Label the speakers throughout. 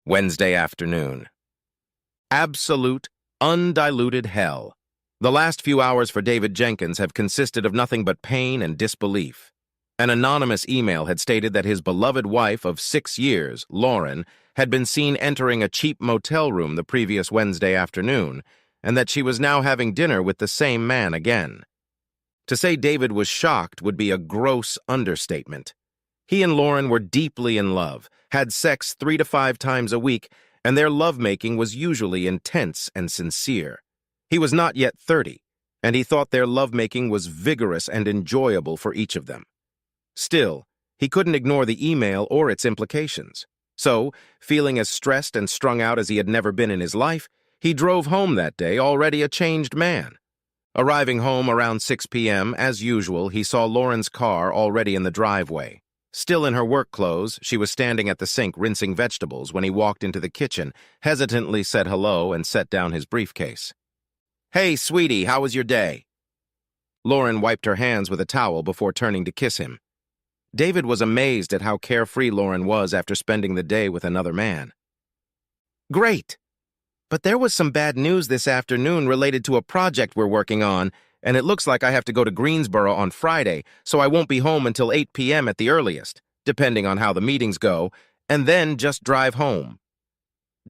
Speaker 1: Wednesday afternoon. Absolute, undiluted hell. The last few hours for David Jenkins have consisted of nothing but pain and disbelief. An anonymous email had stated that his beloved wife of 6 years, Lauren, had been seen entering a cheap motel room the previous Wednesday afternoon, and that she was now having dinner with the same man again. To say David was shocked would be a gross understatement. He and Lauren were deeply in love, had sex 3 to 5 times a week, and their lovemaking was usually intense and sincere. He was not yet 30, and he thought their lovemaking was vigorous and enjoyable for each of them. Still, he couldn't ignore the email or its implications. So, feeling as stressed and strung out as he had never been in his life, he drove home that day already a changed man. Arriving home around 6 p.m., as usual, he saw Lauren's car already in the driveway. Still in her work clothes, she was standing at the sink rinsing vegetables when he walked into the kitchen, hesitantly said hello, and set down his briefcase. "Hey, sweetie, how was your day?" Lauren wiped her hands with a towel before turning to kiss him. David was amazed at how carefree Lauren was after spending the day with another man. "Great! But there was some bad news this afternoon related to a project we're working on, and it looks like I have to go to Greensboro on Friday, so I won't be home until 8 p.m. at the earliest, depending on how the meetings go, and then just drive home."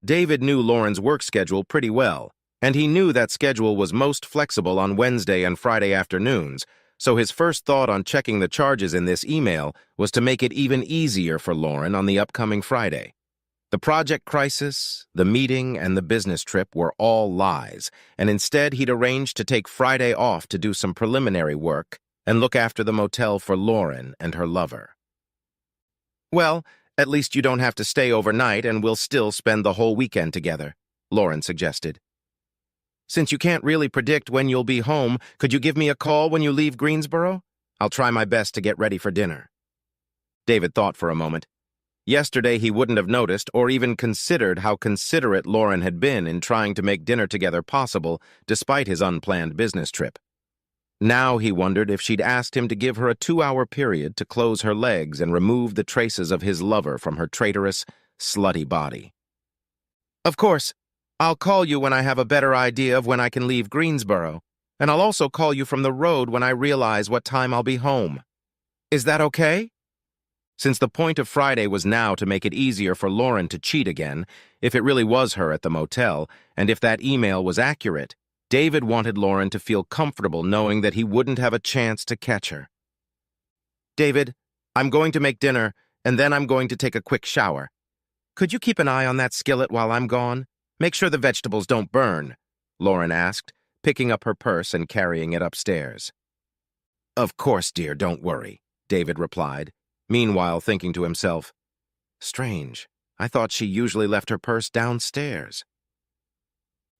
Speaker 1: David knew Lauren's work schedule pretty well, and he knew that schedule was most flexible on Wednesday and Friday afternoons, so his first thought on checking the charges in this email was to make it even easier for Lauren on the upcoming Friday. The project crisis, the meeting, and the business trip were all lies, and instead he'd arranged to take Friday off to do some preliminary work and look after the motel for Lauren and her lover. "Well, at least you don't have to stay overnight and we'll still spend the whole weekend together," Lauren suggested. "Since you can't really predict when you'll be home, could you give me a call when you leave Greensboro? I'll try my best to get ready for dinner." David thought for a moment. Yesterday he wouldn't have noticed or even considered how considerate Lauren had been in trying to make dinner together possible despite his unplanned business trip. Now he wondered if she'd asked him to give her a 2-hour period to close her legs and remove the traces of his lover from her traitorous, slutty body. "Of course, I'll call you when I have a better idea of when I can leave Greensboro, and I'll also call you from the road when I realize what time I'll be home. Is that okay?" Since the point of Friday was now to make it easier for Lauren to cheat again, if it really was her at the motel, and if that email was accurate, David wanted Lauren to feel comfortable knowing that he wouldn't have a chance to catch her. "David, I'm going to make dinner, and then I'm going to take a quick shower. Could you keep an eye on that skillet while I'm gone? Make sure the vegetables don't burn," Lauren asked, picking up her purse and carrying it upstairs. "Of course, dear, don't worry," David replied, meanwhile thinking to himself, "Strange, I thought she usually left her purse downstairs."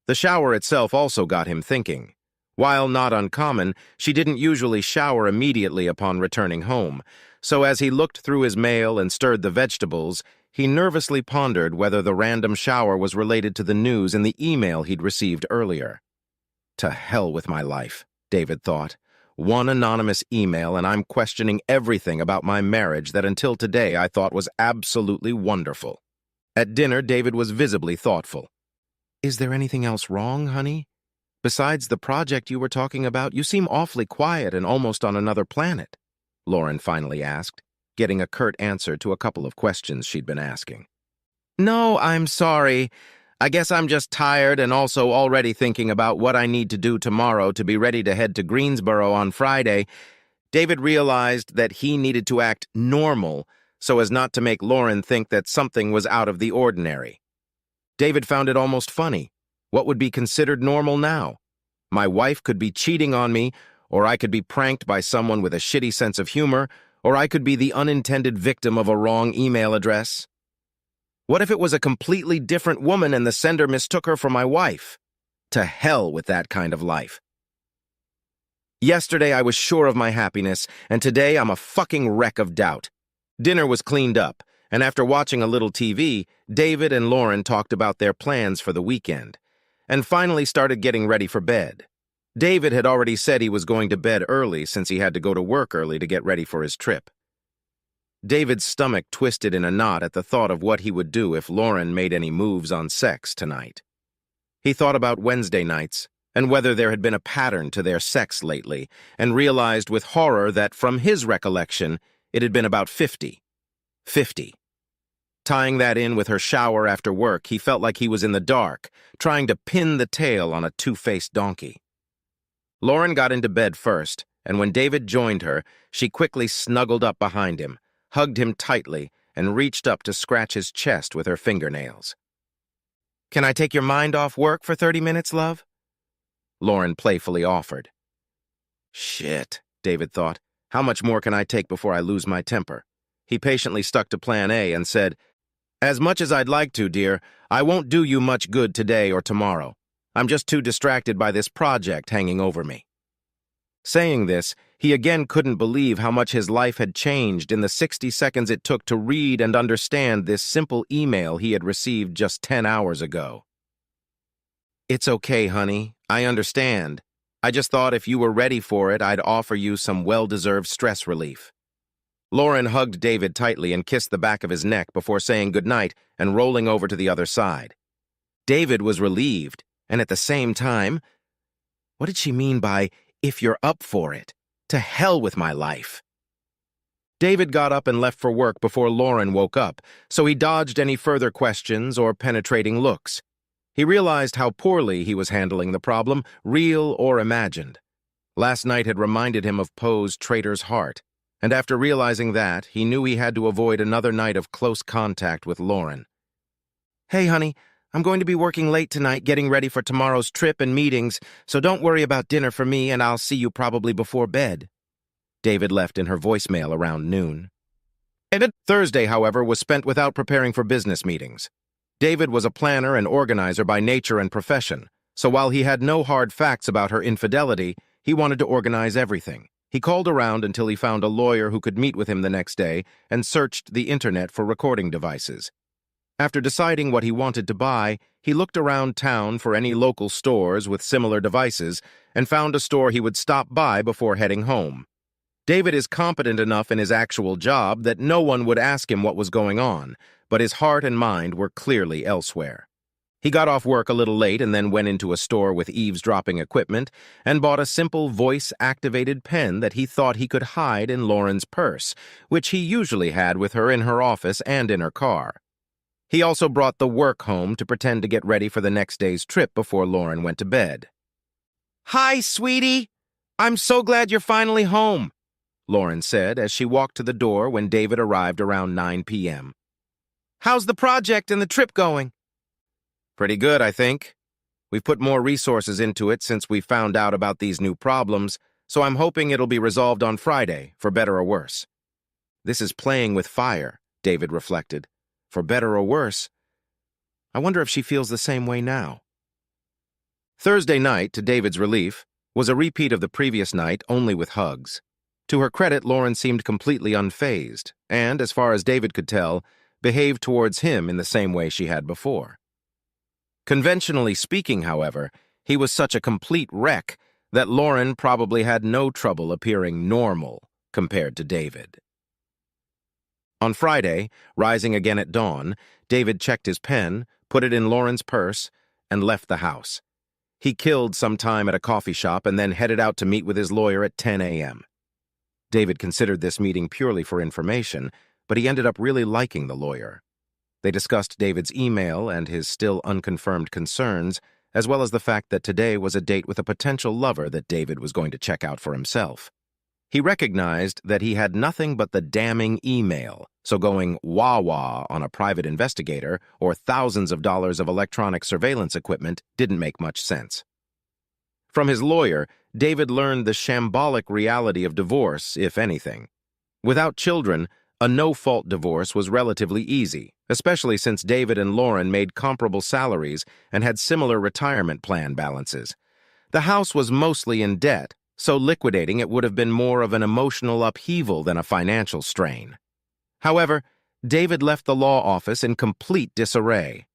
Speaker 1: The shower itself also got him thinking. While not uncommon, she didn't usually shower immediately upon returning home, so as he looked through his mail and stirred the vegetables, he nervously pondered whether the random shower was related to the news in the email he'd received earlier. "To hell with my life," David thought. "One anonymous email and I'm questioning everything about my marriage that until today I thought was absolutely wonderful." At dinner, David was visibly thoughtful. "Is there anything else wrong, honey? Besides the project you were talking about, you seem awfully quiet and almost on another planet," Lauren finally asked, getting a curt answer to a couple of questions she'd been asking. "No, I'm sorry. I guess I'm just tired and also already thinking about what I need to do tomorrow to be ready to head to Greensboro on Friday." David realized that he needed to act normal so as not to make Lauren think that something was out of the ordinary. David found it almost funny. What would be considered normal now? My wife could be cheating on me, or I could be pranked by someone with a shitty sense of humor, or I could be the unintended victim of a wrong email address. What if it was a completely different woman and the sender mistook her for my wife? To hell with that kind of life. Yesterday I was sure of my happiness, and today I'm a fucking wreck of doubt. Dinner was cleaned up, and after watching a little TV, David and Lauren talked about their plans for the weekend, and finally started getting ready for bed. David had already said he was going to bed early since he had to go to work early to get ready for his trip. David's stomach twisted in a knot at the thought of what he would do if Lauren made any moves on sex tonight. He thought about Wednesday nights and whether there had been a pattern to their sex lately, and realized with horror that, from his recollection, it had been about 50. 50. Tying that in with her shower after work, he felt like he was in the dark, trying to pin the tail on a two-faced donkey. Lauren got into bed first, and when David joined her, she quickly snuggled up behind him, hugged him tightly, and reached up to scratch his chest with her fingernails. "Can I take your mind off work for 30 minutes, love?" Lauren playfully offered. Shit, David thought. How much more can I take before I lose my temper? He patiently stuck to plan A and said, "As much as I'd like to, dear, I won't do you much good today or tomorrow. I'm just too distracted by this project hanging over me." Saying this, he again couldn't believe how much his life had changed in the 60 seconds it took to read and understand this simple email he had received just 10 hours ago. "It's okay, honey. I understand. I just thought if you were ready for it, I'd offer you some well-deserved stress relief." Lauren hugged David tightly and kissed the back of his neck before saying goodnight and rolling over to the other side. David was relieved, and at the same time, what did she mean by, "if you're up for it"? To hell with my life. David got up and left for work before Lauren woke up, so he dodged any further questions or penetrating looks. He realized how poorly he was handling the problem, real or imagined. Last night had reminded him of Poe's traitor's heart, and after realizing that, he knew he had to avoid another night of close contact with Lauren. "Hey, honey, I'm going to be working late tonight getting ready for tomorrow's trip and meetings, so don't worry about dinner for me and I'll see you probably before bed." David left in her voicemail around noon. Thursday, however, was spent without preparing for business meetings. David was a planner and organizer by nature and profession, so while he had no hard facts about her infidelity, he wanted to organize everything. He called around until he found a lawyer who could meet with him the next day and searched the internet for recording devices. After deciding what he wanted to buy, he looked around town for any local stores with similar devices and found a store he would stop by before heading home. David is competent enough in his actual job that no one would ask him what was going on, but his heart and mind were clearly elsewhere. He got off work a little late and then went into a store with eavesdropping equipment and bought a simple voice-activated pen that he thought he could hide in Lauren's purse, which he usually had with her in her office and in her car. He also brought the work home to pretend to get ready for the next day's trip before Lauren went to bed. "Hi, sweetie. I'm so glad you're finally home," Lauren said as she walked to the door when David arrived around 9 p.m. "How's the project and the trip going?" "Pretty good, I think. We've put more resources into it since we found out about these new problems, so I'm hoping it'll be resolved on Friday, for better or worse." This is playing with fire, David reflected. For better or worse. I wonder if she feels the same way now. Thursday night, to David's relief, was a repeat of the previous night, only with hugs. To her credit, Lauren seemed completely unfazed, and, as far as David could tell, behaved towards him in the same way she had before. Conventionally speaking, however, he was such a complete wreck that Lauren probably had no trouble appearing normal compared to David. On Friday, rising again at dawn, David checked his pen, put it in Lauren's purse, and left the house. He killed some time at a coffee shop and then headed out to meet with his lawyer at 10 a.m. David considered this meeting purely for information, but he ended up really liking the lawyer. They discussed David's email and his still unconfirmed concerns, as well as the fact that today was a date with a potential lover that David was going to check out for himself. He recognized that he had nothing but the damning email, so going wah-wah on a private investigator or thousands of dollars of electronic surveillance equipment didn't make much sense. From his lawyer, David learned the shambolic reality of divorce, if anything. Without children, a no-fault divorce was relatively easy, especially since David and Lauren made comparable salaries and had similar retirement plan balances. The house was mostly in debt, so liquidating it would have been more of an emotional upheaval than a financial strain. However, David left the law office in complete disarray.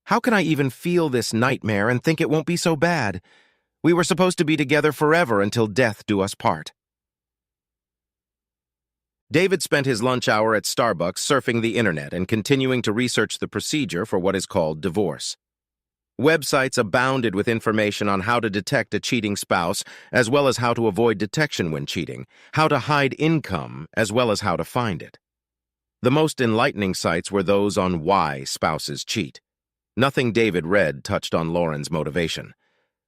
Speaker 1: How can I even feel this nightmare and think it won't be so bad? We were supposed to be together forever until death do us part. David spent his lunch hour at Starbucks surfing the internet and continuing to research the procedure for what is called divorce. Websites abounded with information on how to detect a cheating spouse, as well as how to avoid detection when cheating, how to hide income, as well as how to find it. The most enlightening sites were those on why spouses cheat. Nothing David read touched on Lauren's motivation.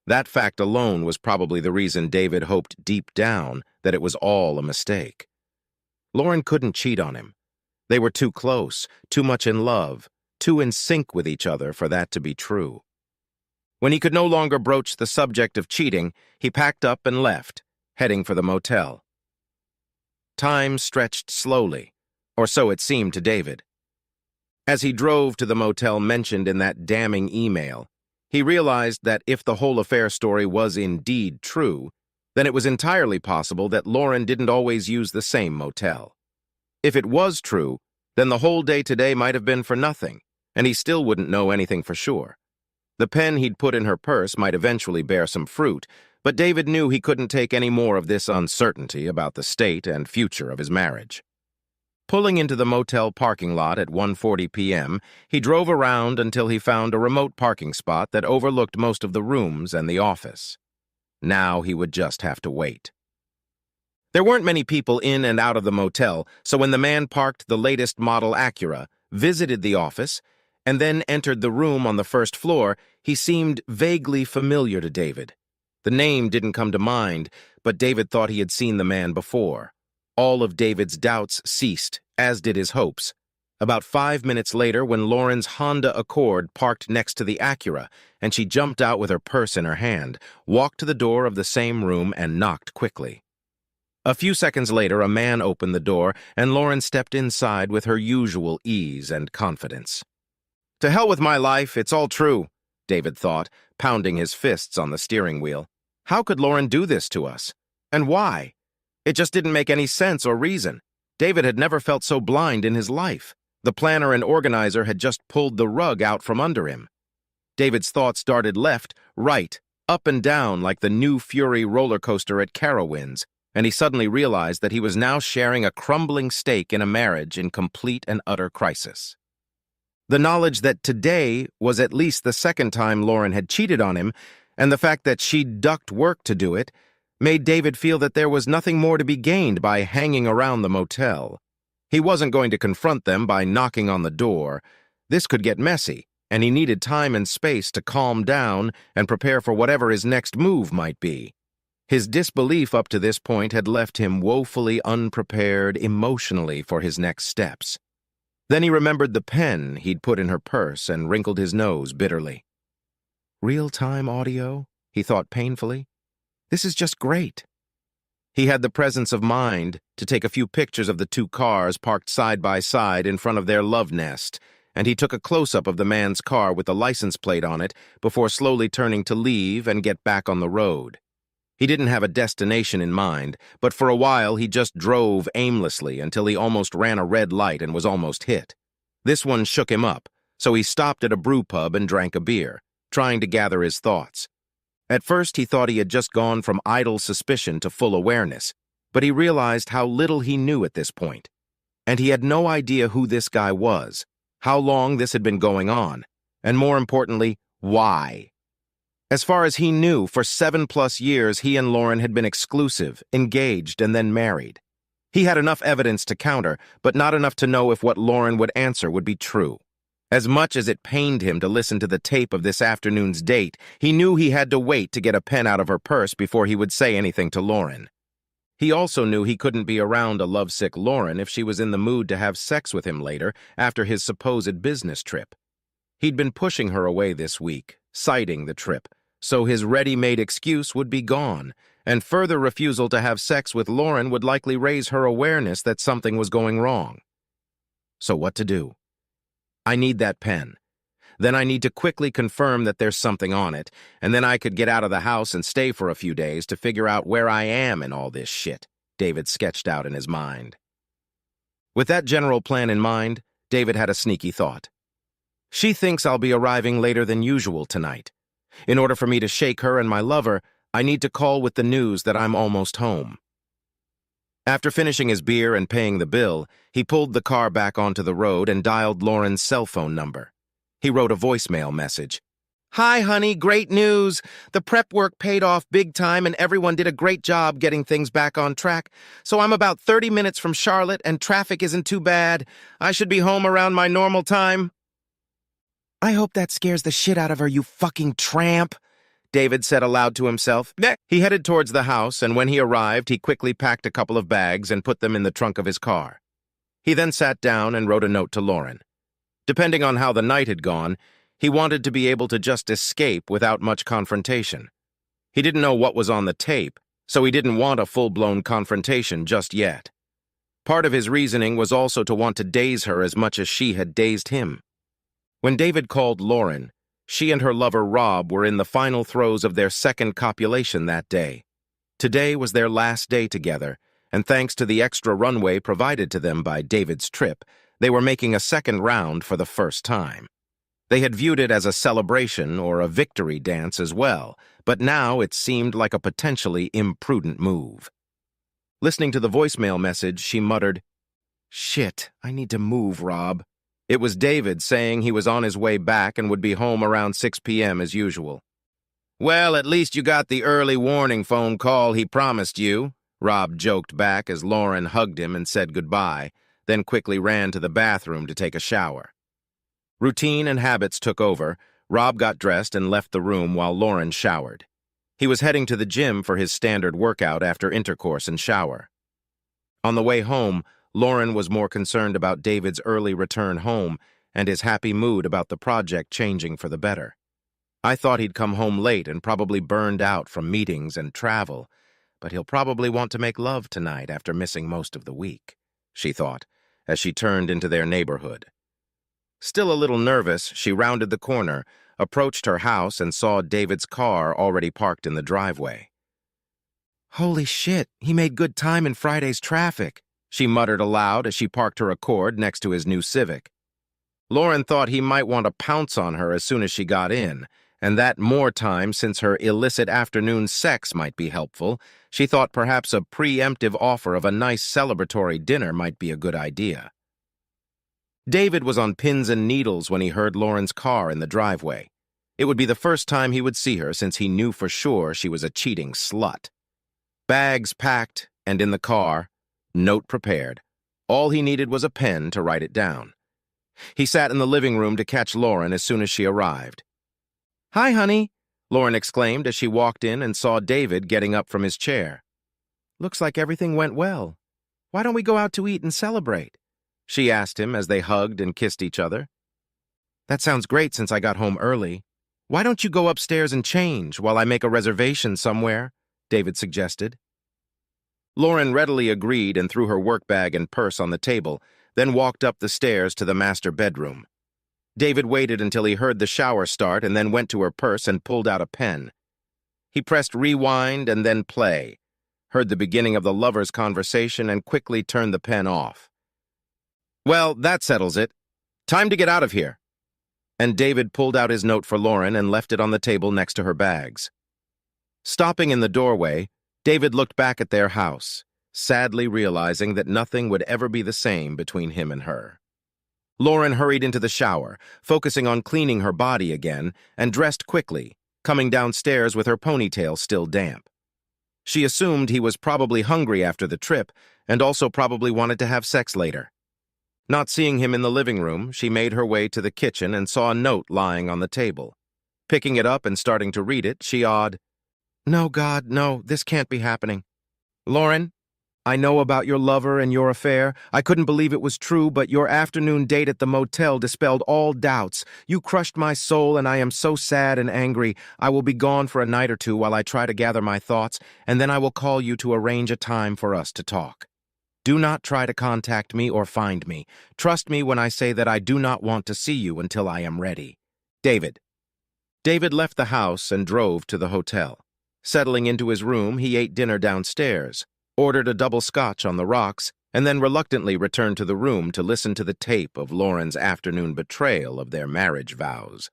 Speaker 1: That fact alone was probably the reason David hoped deep down that it was all a mistake. Lauren couldn't cheat on him. They were too close, too much in love, too in sync with each other for that to be true. When he could no longer broach the subject of cheating, he packed up and left, heading for the motel. Time stretched slowly, or so it seemed to David. As he drove to the motel mentioned in that damning email, he realized that if the whole affair story was indeed true, then it was entirely possible that Lauren didn't always use the same motel. If it was true, then the whole day today might have been for nothing, and he still wouldn't know anything for sure. The pen he'd put in her purse might eventually bear some fruit, but David knew he couldn't take any more of this uncertainty about the state and future of his marriage. Pulling into the motel parking lot at 1:40 p.m., he drove around until he found a remote parking spot that overlooked most of the rooms and the office. Now he would just have to wait. There weren't many people in and out of the motel, so when the man parked the latest model Acura, visited the office, and then entered the room on the first floor, he seemed vaguely familiar to David. The name didn't come to mind, but David thought he had seen the man before. All of David's doubts ceased, as did his hopes. About 5 minutes later, when Lauren's Honda Accord parked next to the Acura, and she jumped out with her purse in her hand, walked to the door of the same room, and knocked quickly. A few seconds later, a man opened the door, and Lauren stepped inside with her usual ease and confidence. "To hell with my life, it's all true," David thought, pounding his fists on the steering wheel. How could Lauren do this to us? And why? It just didn't make any sense or reason. David had never felt so blind in his life. The planner and organizer had just pulled the rug out from under him. David's thoughts darted left, right, up and down like the New Fury roller coaster at Carowinds, and he suddenly realized that he was now sharing a crumbling stake in a marriage in complete and utter crisis. The knowledge that today was at least the second time Lauren had cheated on him, and the fact that she'd ducked work to do it, made David feel that there was nothing more to be gained by hanging around the motel. He wasn't going to confront them by knocking on the door. This could get messy, and he needed time and space to calm down and prepare for whatever his next move might be. His disbelief up to this point had left him woefully unprepared emotionally for his next steps. Then he remembered the pen he'd put in her purse and wrinkled his nose bitterly. Real-time audio? He thought painfully. This is just great. He had the presence of mind to take a few pictures of the two cars parked side by side in front of their love nest, and he took a close-up of the man's car with the license plate on it before slowly turning to leave and get back on the road. He didn't have a destination in mind, but for a while he just drove aimlessly until he almost ran a red light and was almost hit. This one shook him up, so he stopped at a brew pub and drank a beer, trying to gather his thoughts. At first he thought he had just gone from idle suspicion to full awareness, but he realized how little he knew at this point. And he had no idea who this guy was, how long this had been going on, and more importantly, why. As far as he knew, for 7+ years he and Lauren had been exclusive, engaged, and then married. He had enough evidence to counter, but not enough to know if what Lauren would answer would be true. As much as it pained him to listen to the tape of this afternoon's date, he knew he had to wait to get a pen out of her purse before he would say anything to Lauren. He also knew he couldn't be around a lovesick Lauren if she was in the mood to have sex with him later after his supposed business trip. He'd been pushing her away this week, citing the trip, so his ready-made excuse would be gone, and further refusal to have sex with Lauren would likely raise her awareness that something was going wrong. So what to do? I need that pen. Then I need to quickly confirm that there's something on it, and then I could get out of the house and stay for a few days to figure out where I am in all this shit, David sketched out in his mind. With that general plan in mind, David had a sneaky thought. She thinks I'll be arriving later than usual tonight. In order for me to shake her and my lover, I need to call with the news that I'm almost home. After finishing his beer and paying the bill, he pulled the car back onto the road and dialed Lauren's cell phone number. He wrote a voicemail message. "Hi, honey, great news. The prep work paid off big time and everyone did a great job getting things back on track. So I'm about 30 minutes from Charlotte and traffic isn't too bad. I should be home around my normal time." "I hope that scares the shit out of her, you fucking tramp," David said aloud to himself. He headed towards the house, and when he arrived, he quickly packed a couple of bags and put them in the trunk of his car. He then sat down and wrote a note to Lauren. Depending on how the night had gone, he wanted to be able to just escape without much confrontation. He didn't know what was on the tape, so he didn't want a full-blown confrontation just yet. Part of his reasoning was also to want to daze her as much as she had dazed him. When David called Lauren, she and her lover Rob were in the final throes of their second copulation that day. Today was their last day together, and thanks to the extra runway provided to them by David's trip, they were making a second round for the first time. They had viewed it as a celebration or a victory dance as well, but now it seemed like a potentially imprudent move. Listening to the voicemail message, she muttered, "Shit, I need to move, Rob." It was David saying he was on his way back and would be home around 6 p.m. as usual. "Well, at least you got the early warning phone call he promised you," Rob joked back as Lauren hugged him and said goodbye, then quickly ran to the bathroom to take a shower. Routine and habits took over. Rob got dressed and left the room while Lauren showered. He was heading to the gym for his standard workout after intercourse and shower. On the way home, Lauren was more concerned about David's early return home and his happy mood about the project changing for the better. "I thought he'd come home late and probably burned out from meetings and travel, but he'll probably want to make love tonight after missing most of the week," she thought, as she turned into their neighborhood. Still a little nervous, she rounded the corner, approached her house, and saw David's car already parked in the driveway. "Holy shit, he made good time in Friday's traffic," she muttered aloud as she parked her Accord next to his new Civic. Lauren thought he might want to pounce on her as soon as she got in, and that more time since her illicit afternoon sex might be helpful. She thought perhaps a preemptive offer of a nice celebratory dinner might be a good idea. David was on pins and needles when he heard Lauren's car in the driveway. It would be the first time he would see her since he knew for sure she was a cheating slut. Bags packed and in the car, note prepared. All he needed was a pen to write it down. He sat in the living room to catch Lauren as soon as she arrived. "Hi, honey," Lauren exclaimed as she walked in and saw David getting up from his chair. "Looks like everything went well. Why don't we go out to eat and celebrate?" she asked him as they hugged and kissed each other. "That sounds great since I got home early. Why don't you go upstairs and change while I make a reservation somewhere?" David suggested. Lauren readily agreed and threw her work bag and purse on the table, then walked up the stairs to the master bedroom. David waited until he heard the shower start and then went to her purse and pulled out a pen. He pressed rewind and then play, heard the beginning of the lovers' conversation, and quickly turned the pen off. "Well, that settles it. Time to get out of here." And David pulled out his note for Lauren and left it on the table next to her bags. Stopping in the doorway, David looked back at their house, sadly realizing that nothing would ever be the same between him and her. Lauren hurried into the shower, focusing on cleaning her body again, and dressed quickly, coming downstairs with her ponytail still damp. She assumed he was probably hungry after the trip and also probably wanted to have sex later. Not seeing him in the living room, she made her way to the kitchen and saw a note lying on the table. Picking it up and starting to read it, she awed, "No, God, no, this can't be happening. Lauren, I know about your lover and your affair. I couldn't believe it was true, but your afternoon date at the motel dispelled all doubts. You crushed my soul, and I am so sad and angry. I will be gone for a night or two while I try to gather my thoughts, and then I will call you to arrange a time for us to talk. Do not try to contact me or find me. Trust me when I say that I do not want to see you until I am ready. David." David left the house and drove to the hotel. Settling into his room, he ate dinner downstairs, ordered a double scotch on the rocks, and then reluctantly returned to the room to listen to the tape of Lauren's afternoon betrayal of their marriage vows.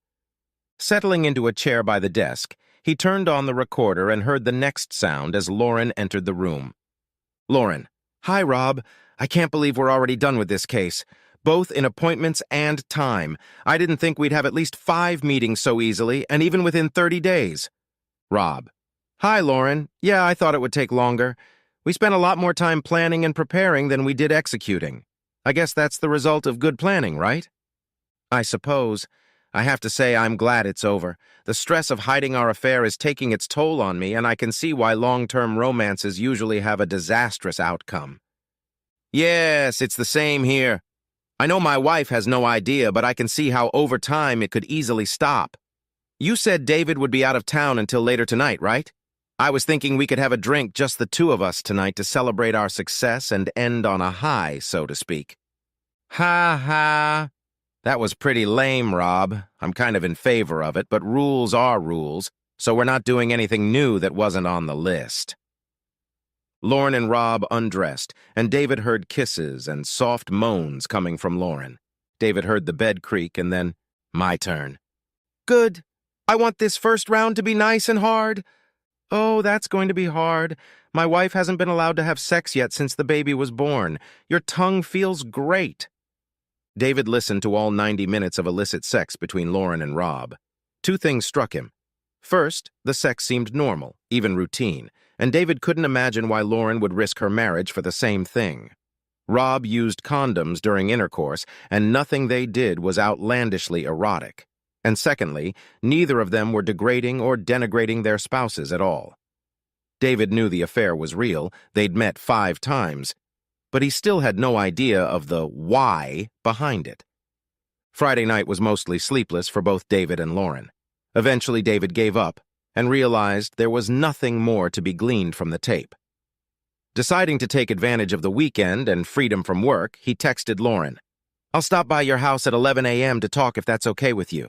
Speaker 1: Settling into a chair by the desk, he turned on the recorder and heard the next sound as Lauren entered the room. "Lauren, Hi, Rob. I can't believe we're already done with this case. Both in appointments and time. I didn't think we'd have at least 5 meetings so easily, and even within 30 days. Rob. Hi, Lauren. Yeah, I thought it would take longer. We spent a lot more time planning and preparing than we did executing. I guess that's the result of good planning, right? I suppose. I have to say I'm glad it's over. The stress of hiding our affair is taking its toll on me, and I can see why long-term romances usually have a disastrous outcome. Yes, it's the same here. I know my wife has no idea, but I can see how over time it could easily stop. You said David would be out of town until later tonight, right? I was thinking we could have a drink, just the two of us tonight, to celebrate our success and end on a high, so to speak. Ha ha. That was pretty lame, Rob. I'm kind of in favor of it, but rules are rules, so we're not doing anything new that wasn't on the list. Lauren and Rob undressed, and David heard kisses and soft moans coming from Lauren. David heard the bed creak, and then, my turn. Good. I want this first round to be nice and hard. Oh, that's going to be hard. My wife hasn't been allowed to have sex yet since the baby was born. Your tongue feels great. David listened to all 90 minutes of illicit sex between Lauren and Rob. 2 things struck him. First, the sex seemed normal, even routine, and David couldn't imagine why Lauren would risk her marriage for the same thing. Rob used condoms during intercourse, and nothing they did was outlandishly erotic. And secondly, neither of them were degrading or denigrating their spouses at all. David knew the affair was real. They'd met 5 times, but he still had no idea of the why behind it. Friday night was mostly sleepless for both David and Lauren. Eventually, David gave up and realized there was nothing more to be gleaned from the tape. Deciding to take advantage of the weekend and freedom from work, he texted Lauren, "I'll stop by your house at 11 a.m. to talk if that's okay with you."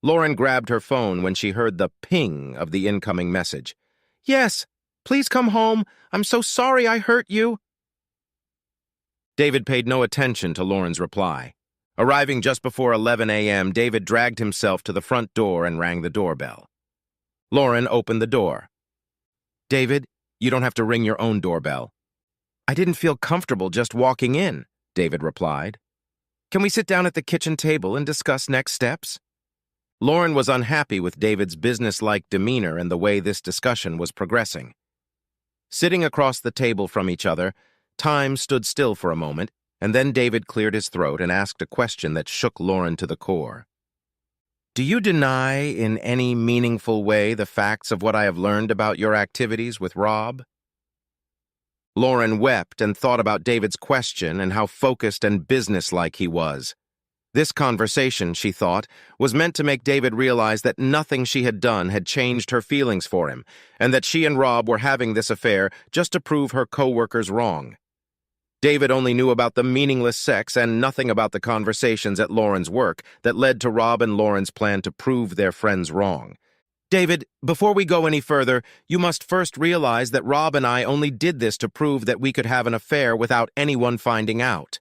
Speaker 1: Lauren grabbed her phone when she heard the ping of the incoming message. "Yes, please come home. I'm so sorry I hurt you." David paid no attention to Lauren's reply. Arriving just before 11 a.m., David dragged himself to the front door and rang the doorbell. Lauren opened the door. "David, you don't have to ring your own doorbell." "I didn't feel comfortable just walking in," David replied. "Can we sit down at the kitchen table and discuss next steps?" Lauren was unhappy with David's businesslike demeanor and the way this discussion was progressing. Sitting across the table from each other, time stood still for a moment, and then David cleared his throat and asked a question that shook Lauren to the core. "Do you deny in any meaningful way the facts of what I have learned about your activities with Rob?" Lauren wept and thought about David's question and how focused and businesslike he was. This conversation, she thought, was meant to make David realize that nothing she had done had changed her feelings for him, and that she and Rob were having this affair just to prove her co-workers wrong. David only knew about the meaningless sex and nothing about the conversations at Lauren's work that led to Rob and Lauren's plan to prove their friends wrong. "David, before we go any further, you must first realize that Rob and I only did this to prove that we could have an affair without anyone finding out.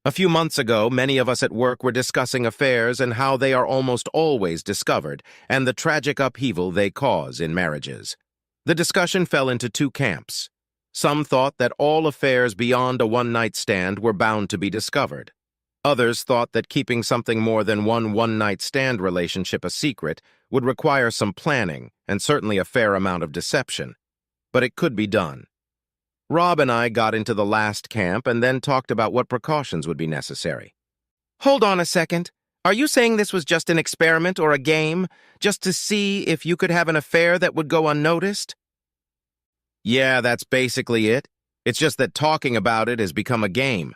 Speaker 1: A few months ago, many of us at work were discussing affairs and how they are almost always discovered, and the tragic upheaval they cause in marriages. The discussion fell into 2 camps. Some thought that all affairs beyond a one-night stand were bound to be discovered. Others thought that keeping something more than one one-night stand relationship a secret would require some planning and certainly a fair amount of deception. But it could be done. Rob and I got into the last camp and then talked about what precautions would be necessary. "Hold on a second. Are you saying this was just an experiment or a game, just to see if you could have an affair that would go unnoticed?" "Yeah, that's basically it. It's just that talking about it has become a game.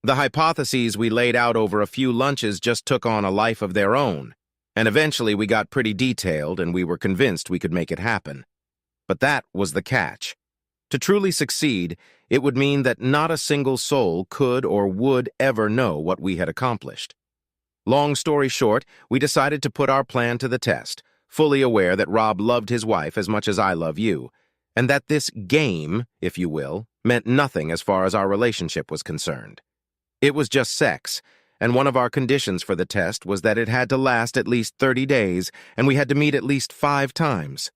Speaker 1: The hypotheses we laid out over a few lunches just took on a life of their own, and eventually we got pretty detailed and we were convinced we could make it happen. But that was the catch. To truly succeed, it would mean that not a single soul could or would ever know what we had accomplished. Long story short, we decided to put our plan to the test, fully aware that Rob loved his wife as much as I love you, and that this game, if you will, meant nothing as far as our relationship was concerned. It was just sex, and one of our conditions for the test was that it had to last at least 30 days, and we had to meet at least 5 times.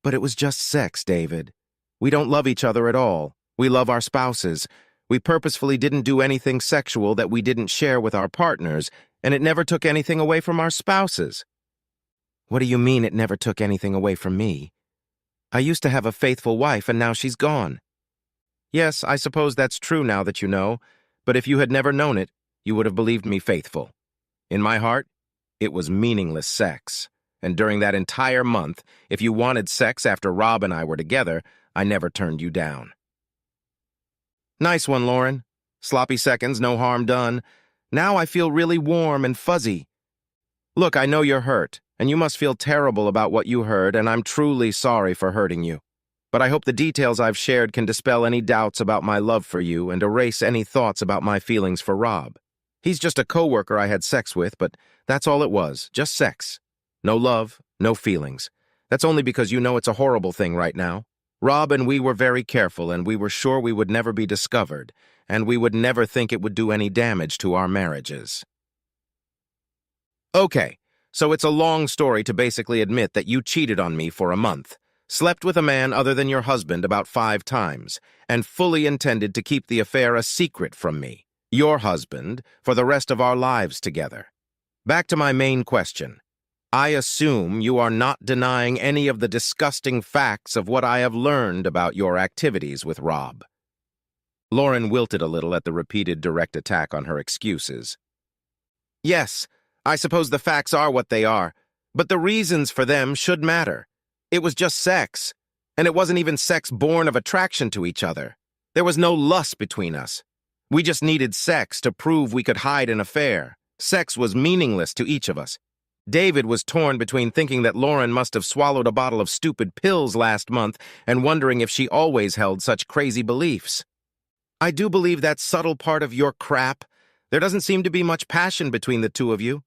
Speaker 1: But it was just sex, David. We don't love each other at all. We love our spouses. We purposefully didn't do anything sexual that we didn't share with our partners, and it never took anything away from our spouses." "What do you mean it never took anything away from me? I used to have a faithful wife, and now she's gone." "Yes, I suppose that's true now that you know, but if you had never known it, you would have believed me faithful. In my heart, it was meaningless sex. And during that entire month, if you wanted sex after Rob and I were together, I never turned you down." "Nice one, Lauren. Sloppy seconds, no harm done. Now I feel really warm and fuzzy. Look, I know you're hurt, and you must feel terrible about what you heard, and I'm truly sorry for hurting you. But I hope the details I've shared can dispel any doubts about my love for you and erase any thoughts about my feelings for Rob. He's just a coworker I had sex with, but that's all it was, just sex. No love, no feelings. That's only because you know it's a horrible thing right now. Rob and we were very careful, and we were sure we would never be discovered, and we would never think it would do any damage to our marriages." Okay, so it's a long story to basically admit that you cheated on me for a month, slept with a man other than your husband about 5 times, and fully intended to keep the affair a secret from me, your husband, for the rest of our lives together. Back to my main question. I assume you are not denying any of the disgusting facts of what I have learned about your activities with Rob. Lauren wilted a little at the repeated direct attack on her excuses. "Yes, I suppose the facts are what they are, but the reasons for them should matter. It was just sex, and it wasn't even sex born of attraction to each other. There was no lust between us. We just needed sex to prove we could hide an affair. Sex was meaningless to each of us. David was torn between thinking that Lauren must have swallowed a bottle of stupid pills last month and wondering if she always held such crazy beliefs. I do believe that subtle part of your crap. There doesn't seem to be much passion between the two of you."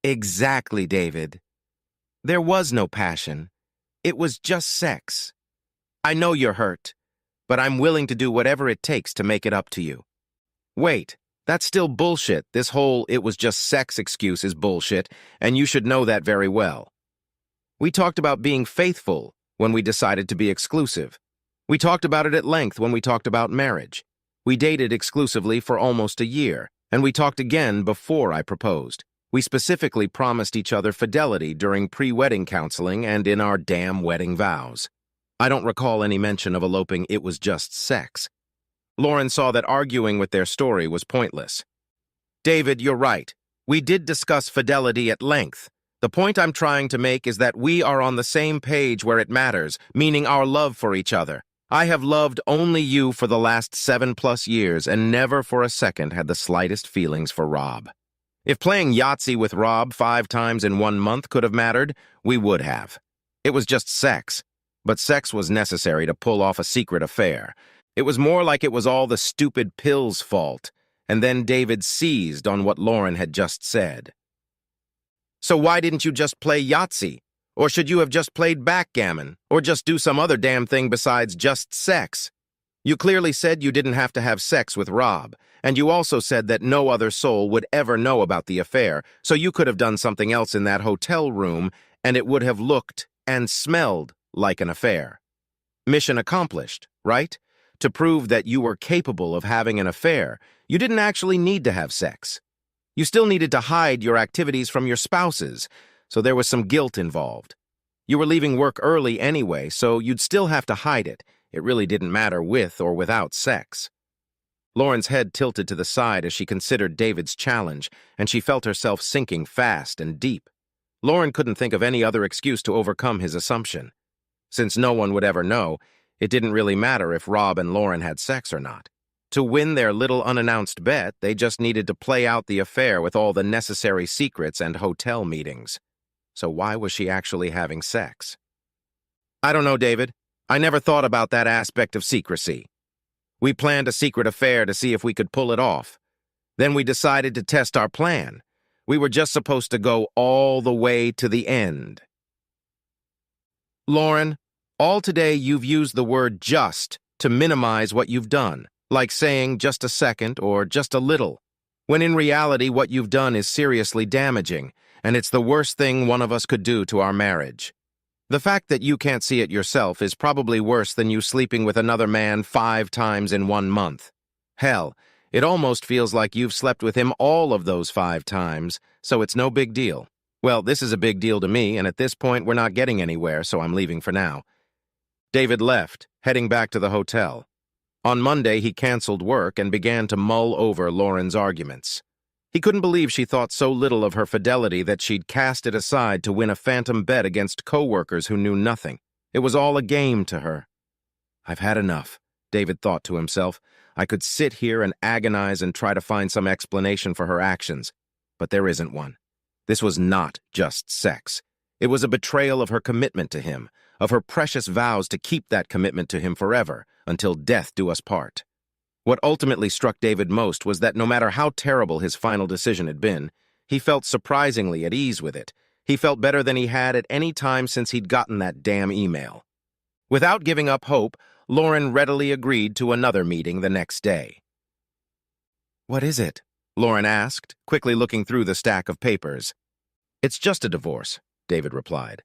Speaker 1: "Exactly, David. There was no passion. It was just sex. I know you're hurt, but I'm willing to do whatever it takes to make it up to you." "Wait. That's still bullshit. This whole 'it was just sex' excuse is bullshit, and you should know that very well. We talked about being faithful when we decided to be exclusive. We talked about it at length when we talked about marriage. We dated exclusively for almost a year, and we talked again before I proposed. We specifically promised each other fidelity during pre-wedding counseling and in our damn wedding vows. I don't recall any mention of eloping 'it was just sex.'" Lauren saw that arguing with their story was pointless. "David, you're right. We did discuss fidelity at length. The point I'm trying to make is that we are on the same page where it matters, meaning our love for each other. I have loved only you for the last 7+ years and never for a second had the slightest feelings for Rob. If playing Yahtzee with Rob 5 times in 1 month could have mattered, we would have. It was just sex, but sex was necessary to pull off a secret affair. It was more like it was all the stupid pills' fault, and then David seized on what Lauren had just said. "So why didn't you just play Yahtzee? Or should you have just played backgammon? Or just do some other damn thing besides just sex? You clearly said you didn't have to have sex with Rob, and you also said that no other soul would ever know about the affair, so you could have done something else in that hotel room, and it would have looked and smelled like an affair. Mission accomplished, right? To prove that you were capable of having an affair, you didn't actually need to have sex. You still needed to hide your activities from your spouses, so there was some guilt involved. You were leaving work early anyway, so you'd still have to hide it. It really didn't matter with or without sex." Lauren's head tilted to the side as she considered David's challenge, and she felt herself sinking fast and deep. Lauren couldn't think of any other excuse to overcome his assumption. Since no one would ever know, it didn't really matter if Rob and Lauren had sex or not. To win their little unannounced bet, they just needed to play out the affair with all the necessary secrets and hotel meetings. So why was she actually having sex? "I don't know, David. I never thought about that aspect of secrecy. We planned a secret affair to see if we could pull it off. Then we decided to test our plan. We were just supposed to go all the way to the end." Lauren, all today you've used the word "just" to minimize what you've done, like saying just a second or just a little, when in reality what you've done is seriously damaging, and it's the worst thing one of us could do to our marriage. The fact that you can't see it yourself is probably worse than you sleeping with another man 5 times in 1 month. Hell, it almost feels like you've slept with him all of those 5 times, so it's no big deal. Well, this is a big deal to me, and at this point we're not getting anywhere, so I'm leaving for now. David left, heading back to the hotel. On Monday, he canceled work and began to mull over Lauren's arguments. He couldn't believe she thought so little of her fidelity that she'd cast it aside to win a phantom bet against coworkers who knew nothing. It was all a game to her. I've had enough, David thought to himself. I could sit here and agonize and try to find some explanation for her actions, but there isn't one. This was not just sex. It was a betrayal of her commitment to him, of her precious vows to keep that commitment to him forever, until death do us part. What ultimately struck David most was that no matter how terrible his final decision had been, he felt surprisingly at ease with it. He felt better than he had at any time since he'd gotten that damn email. Without giving up hope, Lauren readily agreed to another meeting the next day. "What is it?" Lauren asked, quickly looking through the stack of papers. "It's just a divorce," David replied.